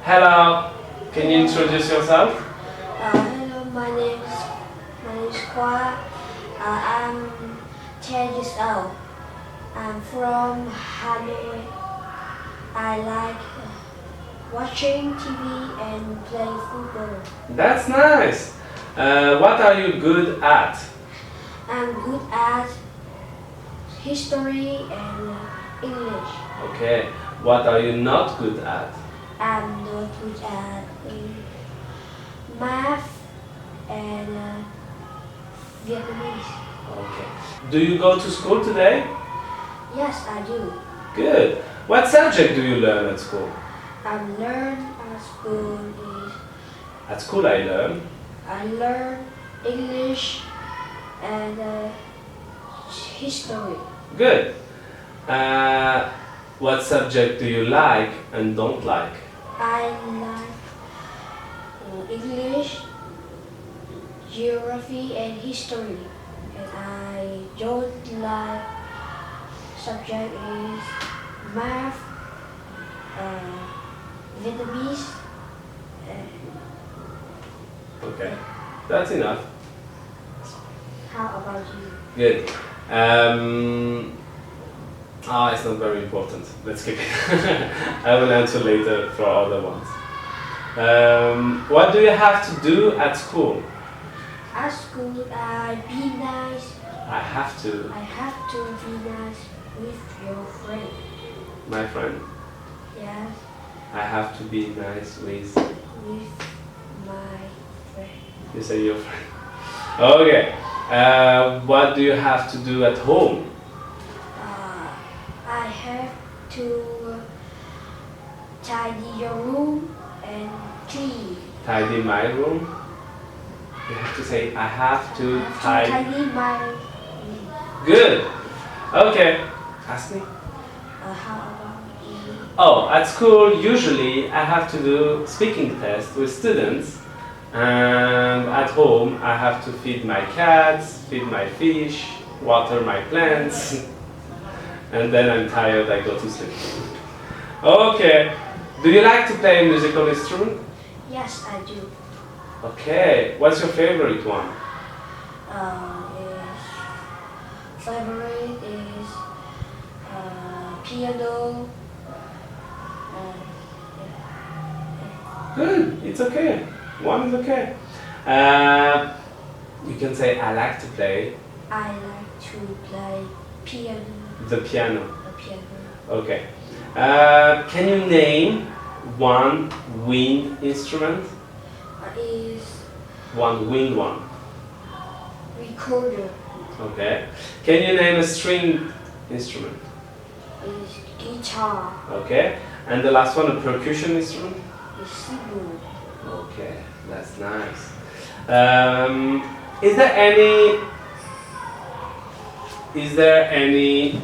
Hello, can you introduce yourself? Hello, my name is Khoa. I'm 10 years old. I'm from Hanoi. I like watching TV and playing football. That's nice. What are you good at? I'm good at history and English. Okay. What are you not good at? I'm not good at math and Vietnamese. Okay. Do you go to school today? Yes, I do. Good. What subject do you learn at school? I learn at school is At school I learn English and history. Good. What subject do you like and don't like? I like English, geography, and history. And I don't like subject is math, Vietnamese. Okay. That's enough. How about you? Good. It's not very important. Let's skip it. I will answer later for other ones. What do you have to do at school? At school, I be nice. I have to. I have to be nice with your friend. My friend. Yes, I have to be nice with. with my friend. You say your friend. Okay. What do you have to do at home? I have to tidy your room and clean. Tidy my room. You have to say I have to I have to tidy. tidy my room. Good. Okay. Ask me. How about you? Oh, at school usually I have to do speaking tests with students, and at home I have to feed my cats, feed my fish, water my plants, and then I'm tired, I go to sleep. Okay. Do you like to play a musical instrument? Yes, I do. Okay. What's your favorite one? Favorite is piano. Good. It's okay. One is okay. You can say I like to play I like to play piano. the piano. The piano. Okay. Can you name one wind instrument? Is One wind one. recorder. Okay. Can you name a string instrument? Is guitar. Okay. And the last one, a percussion instrument? Is keyboard. Okay, that's nice. Is there any? Is there any?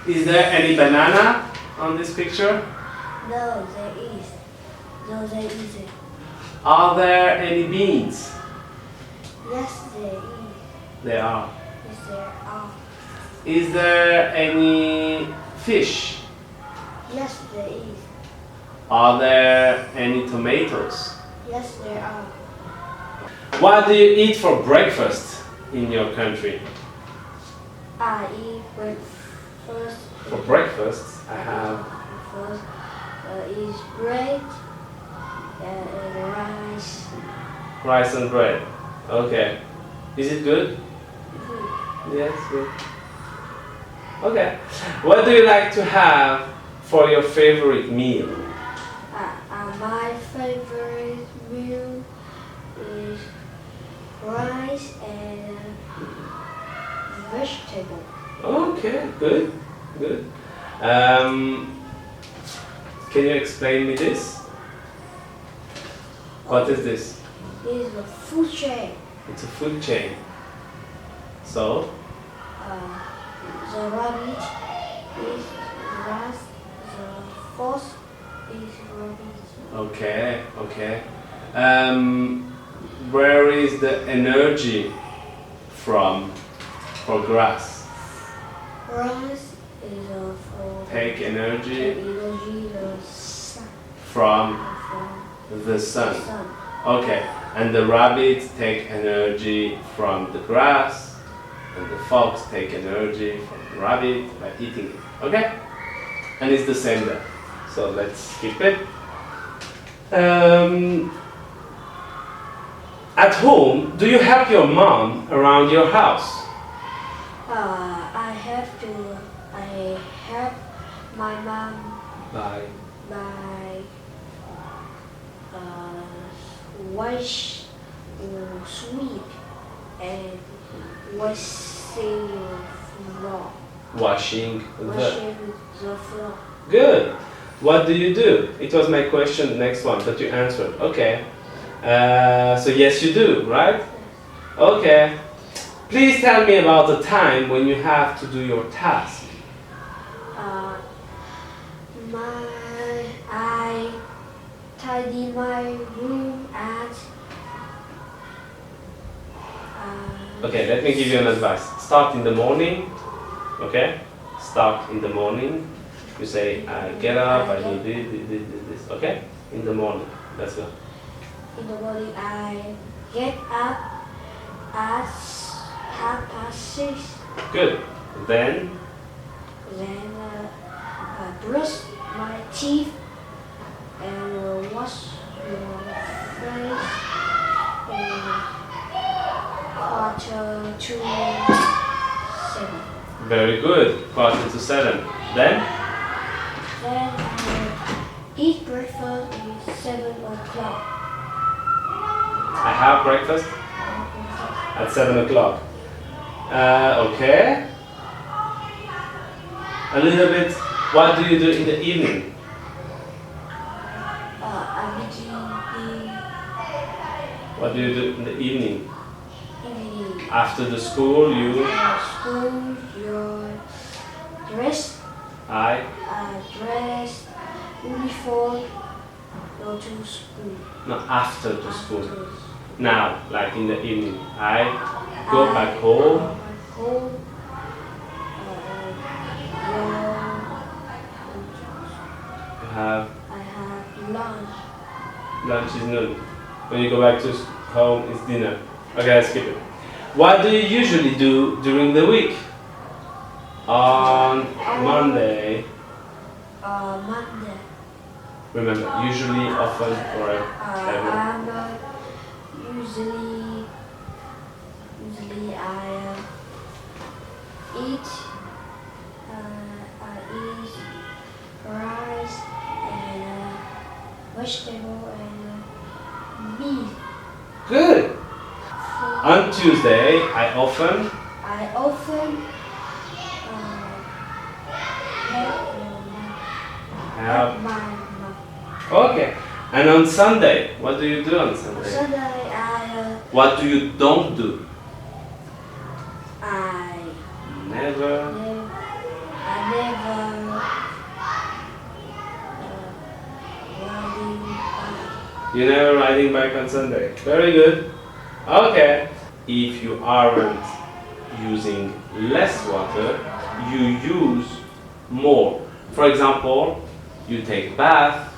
Is there any banana on this picture? No, there is. No, there isn't. Are there any beans? Yes, there is. There are. Yes, there are. Is there any fish? Yes, there is. Are there any tomatoes? Yes, there are. What do you eat for breakfast in your country? I eat breakfast. For breakfast, I have Breakfast is bread and rice. rice and bread. Okay. Is it good? Food. Yes, good. Okay. What do you like to have for your favorite meal? My favorite meal is rice and vegetable. Okay, good, good. Can you explain me this? What is this? It is a food chain. It's a food chain. So, The rabbit is grass. The horse is rabbit. okay, okay. Where is the energy from for grass? Grass is for take energy energy the sun, from from the sun. the sun. Okay, and the rabbits take energy from the grass, and the fox take energy from the rabbit by eating it. Okay? And it's the same there. So let's skip it. At home, do you help your mom around your house? I help my mom By by wash, sweep, and washing the floor. washing the. Washing the floor. Good. What do you do? It was my question, next one, but you answered. Okay. So yes, you do, right? Okay. Please tell me about the time when you have to do your task. I tidy my room at. Okay, let me give you an advice. Start in the morning. Okay? Start in the morning. You say, I get up, I do this. Okay? In the morning. Let's go. In the morning, I get up at 6:30. Good. Then, Then brush my teeth and wash your face and 6:45. very good. 6:45. Then, Then I eat breakfast at 7 o'clock. I have breakfast at 7 o'clock. Okay. A little bit. What do you do in the evening? I begin What do you do in the evening? evening. After the school, you. School, your dress, I. dress, uniform, go to school. No, after the school. After Now, like in the evening, I go back home. Back home. You have I have lunch. lunch is noon. When you go back to home, it's dinner. Okay, let's skip it. What do you usually do during the week? On Monday. Monday. Remember, usually, often, or ever. I'm usually I eat rice and vegetable and meat. Good. On Tuesday, I often help have. my mom. Okay. And on Sunday, what do you do on Sunday? Sunday What do you don't do? I Never. never riding bike. You never riding bike on Sunday. Very good. Okay. If you aren't using less water, you use more. For example, you take bath,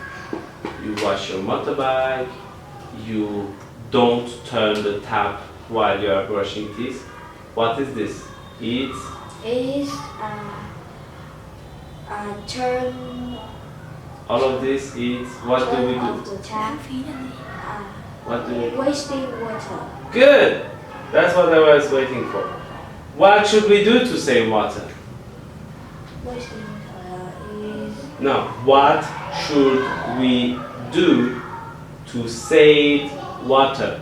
you wash your motorbike, you don't turn the tap while you are brushing teeth. What is this? It's Is turn all of this is what do we turn off do? the tap. What do we do? Wasting water. Good! That's what I was waiting for. What should we do to save water? Wasting water is No, what should we do to save water?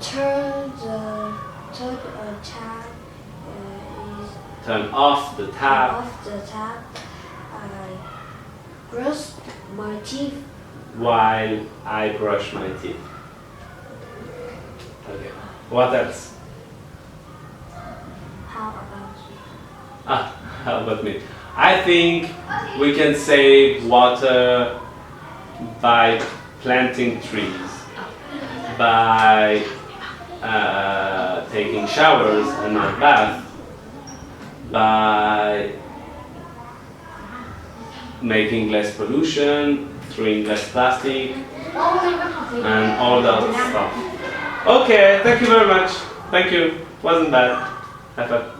turn the tap. Is Turn off the tap off the tap. I brush my teeth. while I brush my teeth. Okay. What else? How about you? How about me? I think we can save water by planting trees, by taking showers and not bath, by making less pollution, throwing less plastic, and all that stuff. Okay, thank you very much. Thank you. Wasn't bad. Have a